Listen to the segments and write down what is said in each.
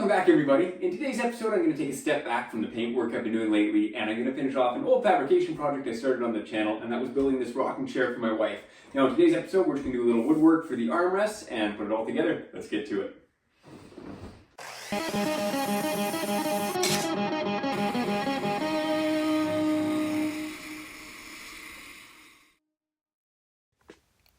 Welcome back, everybody. In today's episode, I'm going to take a step back from the paint work I've been doing lately, and I'm going to finish off an old fabrication project I started on the channel, and that was building this rocking chair for my wife. Now, in today's episode, we're just going to do a little woodwork for the armrests and put it all together. Let's get to it.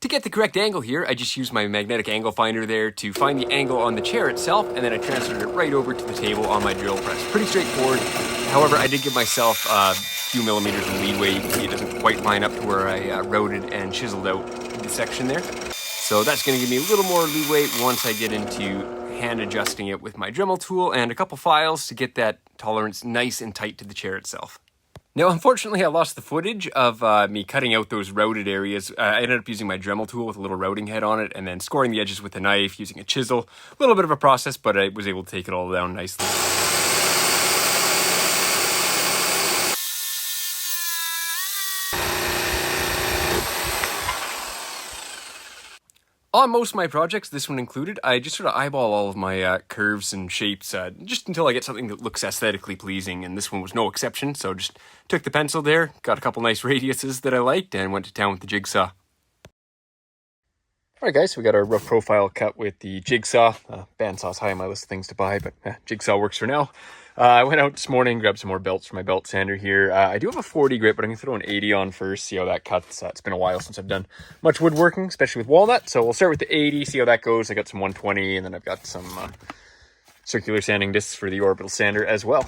To get the correct angle here, I just used my magnetic angle finder there to find the angle on the chair itself, and then I transferred it right over to the table on my drill press. Pretty straightforward. However, I did give myself a few millimeters of leadway. You can see it doesn't quite line up to where I routed and chiseled out the section there. So that's going to give me a little more leeway once I get into hand adjusting it with my Dremel tool and a couple files to get that tolerance nice and tight to the chair itself. Now, unfortunately, I lost the footage of me cutting out those routed areas. I ended up using my Dremel tool with a little routing head on it and then scoring the edges with a knife, using a chisel. A little bit of a process, but I was able to take it all down nicely. On most of my projects, this one included, I just sort of eyeball all of my curves and shapes just until I get something that looks aesthetically pleasing, and this one was no exception, so just took the pencil there, got a couple nice radiuses that I liked, and went to town with the jigsaw. Alright guys, so we got our rough profile cut with the jigsaw. Bandsaw's high on my list of things to buy, but jigsaw works for now. I went out this morning, grabbed some more belts for my belt sander here. I do have a 40 grit, but I'm going to throw an 80 on first, see how that cuts. It's been a while since I've done much woodworking, especially with walnut. So we'll start with the 80, see how that goes. I got some 120, and then I've got some circular sanding discs for the orbital sander as well.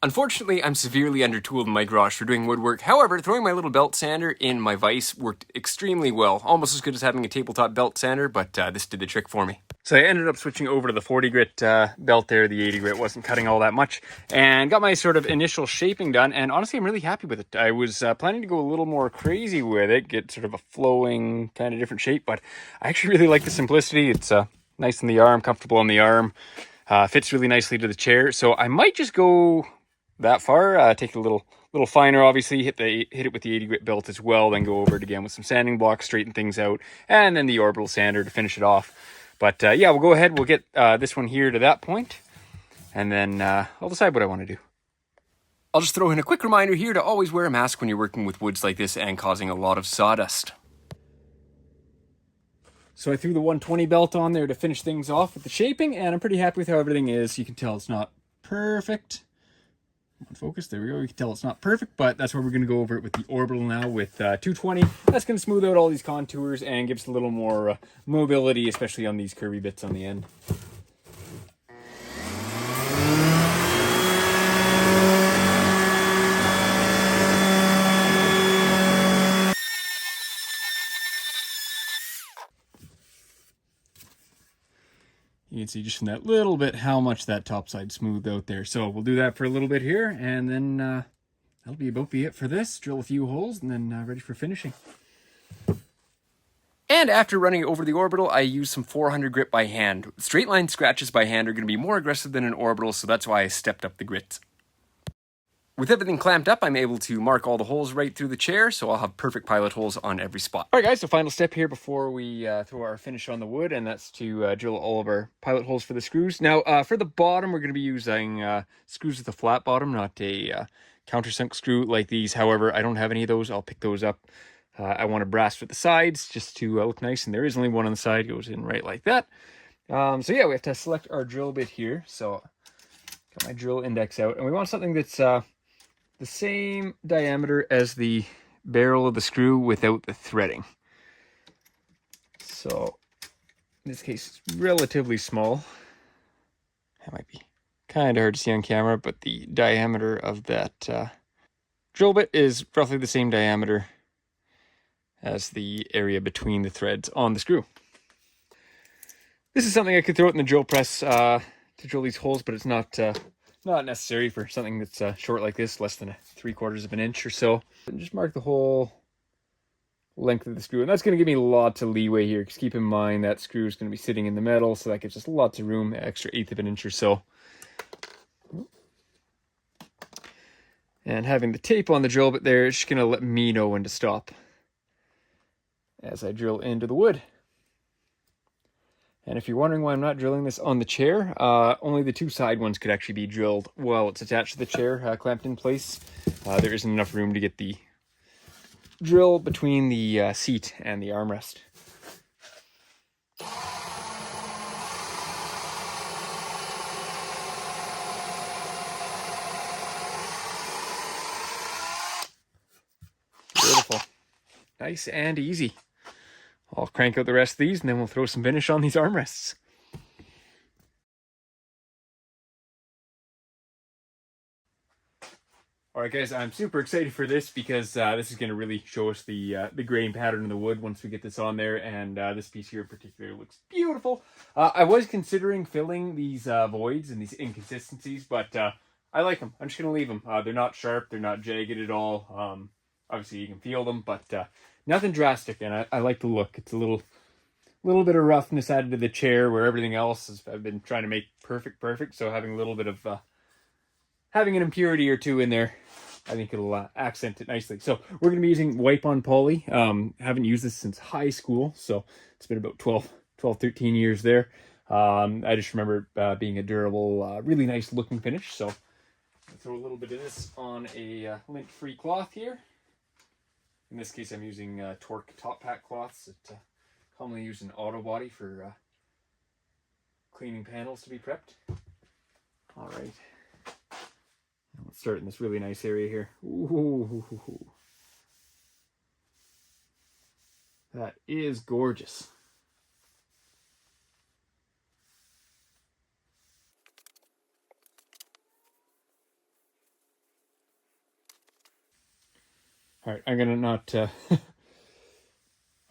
Unfortunately, I'm severely undertooled in my garage for doing woodwork. However, throwing my little belt sander in my vise worked extremely well. Almost as good as having a tabletop belt sander, but this did the trick for me. So I ended up switching over to the 40 grit belt there. The 80 grit wasn't cutting all that much. And got my sort of initial shaping done. And honestly, I'm really happy with it. I was planning to go a little more crazy with it, get sort of a flowing kind of different shape. But I actually really like the simplicity. It's nice on the arm, comfortable on the arm. Fits really nicely to the chair. So I might just go that far, take it a little finer, obviously, hit it with the 80 grit belt as well, then go over it again with some sanding blocks, straighten things out, and then the orbital sander to finish it off. But yeah, we'll go ahead, we'll get this one here to that point, and then I'll decide what I want to do. I'll just throw in a quick reminder here to always wear a mask when you're working with woods like this and causing a lot of sawdust. So I threw the 120 belt on there to finish things off with the shaping, and I'm pretty happy with how everything is. You can tell it's not perfect. On focus, there we go. You can tell it's not perfect, but that's where we're going to go over it with the orbital now with 220. That's going to smooth out all these contours and gives a little more mobility, especially on these curvy bits on the end. You can see just from that little bit how much that top side smoothed out there. So we'll do that for a little bit here, and then that'll be it for this. Drill a few holes, and then ready for finishing. And after running over the orbital, I used some 400 grit by hand. Straight line scratches by hand are going to be more aggressive than an orbital, so that's why I stepped up the grit. With everything clamped up, I'm able to mark all the holes right through the chair, so I'll have perfect pilot holes on every spot. All right, guys, so final step here before we throw our finish on the wood, and that's to drill all of our pilot holes for the screws. Now, for the bottom, we're going to be using screws with a flat bottom, not a countersunk screw like these. However, I don't have any of those. I'll pick those up. I want a brass for the sides just to look nice, and there is only one on the side. It goes in right like that. So yeah, we have to select our drill bit here. So got my drill index out, and we want something that's the same diameter as the barrel of the screw without the threading. So in this case, it's relatively small. That might be kind of hard to see on camera, but the diameter of that drill bit is roughly the same diameter as the area between the threads on the screw. This is something I could throw it in the drill press to drill these holes, but it's not necessary for something that's short like this, less than 3/4 of an inch or so. And just mark the whole length of the screw, and that's going to give me lots of leeway here, because keep in mind that screw is going to be sitting in the metal, so that gives us lots of room, an extra 1/8 of an inch or so. And having the tape on the drill bit there, it's just going to let me know when to stop as I drill into the wood. And if you're wondering why I'm not drilling this on the chair, only the two side ones could actually be drilled while it's attached to the chair, clamped in place. There isn't enough room to get the drill between the seat and the armrest. Beautiful. Nice and easy. I'll crank out the rest of these and then we'll throw some finish on these armrests. Alright guys, I'm super excited for this because this is going to really show us the grain pattern of the wood once we get this on there, and this piece here in particular looks beautiful. I was considering filling these voids and these inconsistencies, but I like them. I'm just going to leave them. They're not sharp, they're not jagged at all. Obviously you can feel them, but nothing drastic, and I like the look. It's a little bit of roughness added to the chair where everything else is, I've been trying to make perfect, so having a little bit of having an impurity or two in there, I think it'll accent it nicely. So we're going to be using Wipe on Poly. Haven't used this since high school, so it's been about 12, 13 years there. I just remember being a durable, really nice looking finish. So I'll throw a little bit of this on a lint-free cloth here. In this case, I'm using Torque Top Pack cloths that commonly used in auto body for cleaning panels to be prepped. All right. Let's start in this really nice area here. Ooh, that is gorgeous. All right, I'm gonna not. I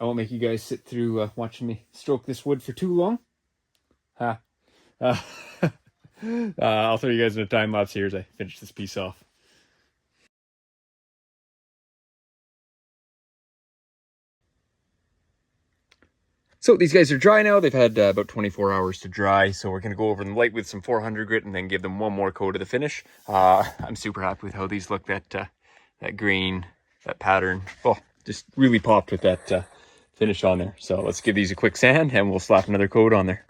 won't make you guys sit through watching me stroke this wood for too long. I'll throw you guys in a time lapse here as I finish this piece off. So these guys are dry now. They've had about 24 hours to dry. So we're going to go over them light with some 400 grit and then give them one more coat of the finish. I'm super happy with how these look. That grain, that pattern, oh, just really popped with that finish on there. So let's give these a quick sand and we'll slap another coat on there.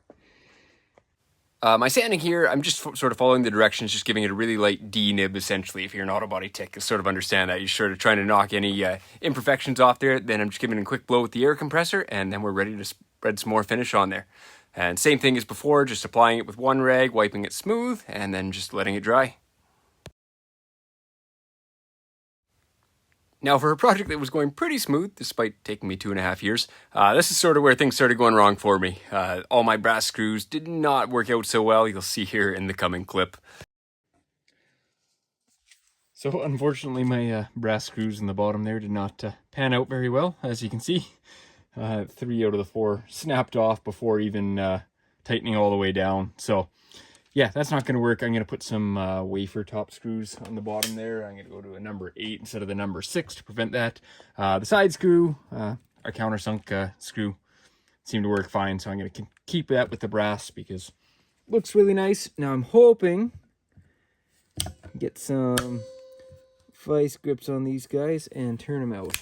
My sanding here, I'm just sort of following the directions, just giving it a really light D-nib, essentially. If you're an auto body tech, you'll sort of understand that. You're sort of trying to knock any imperfections off there. Then I'm just giving it a quick blow with the air compressor, and then we're ready to spread some more finish on there. And same thing as before, just applying it with one rag, wiping it smooth, and then just letting it dry. Now, for a project that was going pretty smooth, despite taking me 2.5 years, this is sort of where things started going wrong for me. All my brass screws did not work out so well. You'll see here in the coming clip. So, unfortunately, my brass screws in the bottom there did not pan out very well, as you can see. 3 out of the 4 snapped off before even tightening all the way down. So, yeah, that's not going to work. I'm going to put some wafer top screws on the bottom there. I'm going to go to a number 8 instead of the number 6 to prevent that. The side screw, our countersunk screw, seemed to work fine. So I'm going to keep that with the brass because it looks really nice. Now I'm hoping get some vice grips on these guys and turn them out.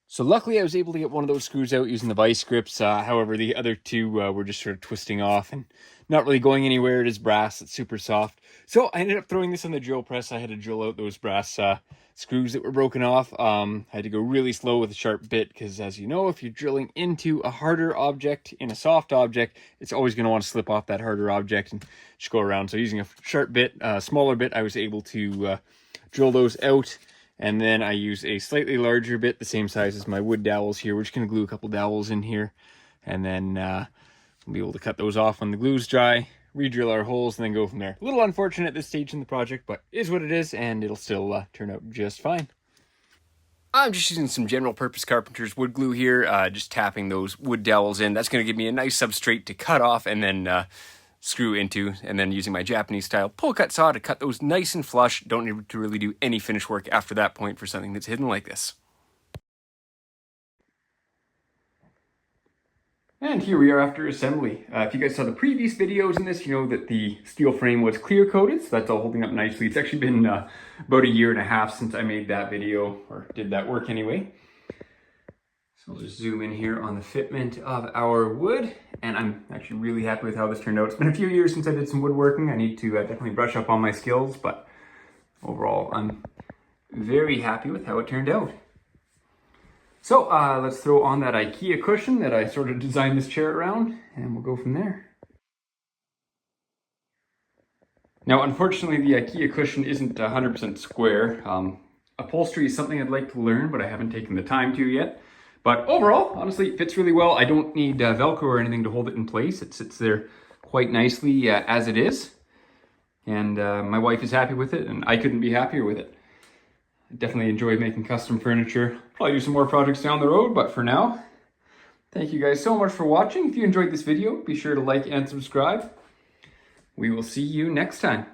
So luckily I was able to get one of those screws out using the vice grips. However, the other two were just sort of twisting off and not really going anywhere. It is brass, it's super soft. So I ended up throwing this on the drill press. I had to drill out those brass screws that were broken off. I had to go really slow with a sharp bit because, as you know, if you're drilling into a harder object in a soft object, it's always going to want to slip off that harder object and just go around. So using a sharp bit, smaller bit, I was able to drill those out. And then I use a slightly larger bit, the same size as my wood dowels here. We're just going to glue a couple dowels in here. And then we'll be able to cut those off when the glue's dry, re-drill our holes, and then go from there. A little unfortunate at this stage in the project, but it is what it is, and it'll still turn out just fine. I'm just using some general purpose carpenter's wood glue here, just tapping those wood dowels in. That's going to give me a nice substrate to cut off and then screw into, and then using my Japanese style pull cut saw to cut those nice and flush. Don't need to really do any finish work after that point for something that's hidden like this. And here we are after assembly. If you guys saw the previous videos in this, you know that the steel frame was clear coated, so that's all holding up nicely. It's actually been about 1.5 years since I made that video, or did that work anyway. So I'll just zoom in here on the fitment of our wood, and I'm actually really happy with how this turned out. It's been a few years since I did some woodworking. I need to definitely brush up on my skills, but overall I'm very happy with how it turned out. So let's throw on that IKEA cushion that I sort of designed this chair around, and we'll go from there. Now, unfortunately, the IKEA cushion isn't 100% square. Upholstery is something I'd like to learn, but I haven't taken the time to yet. But overall, honestly, it fits really well. I don't need Velcro or anything to hold it in place. It sits there quite nicely as it is. And my wife is happy with it, and I couldn't be happier with it. I definitely enjoy making custom furniture. Probably do some more projects down the road, but for now, thank you guys so much for watching. If you enjoyed this video, be sure to like and subscribe. We will see you next time.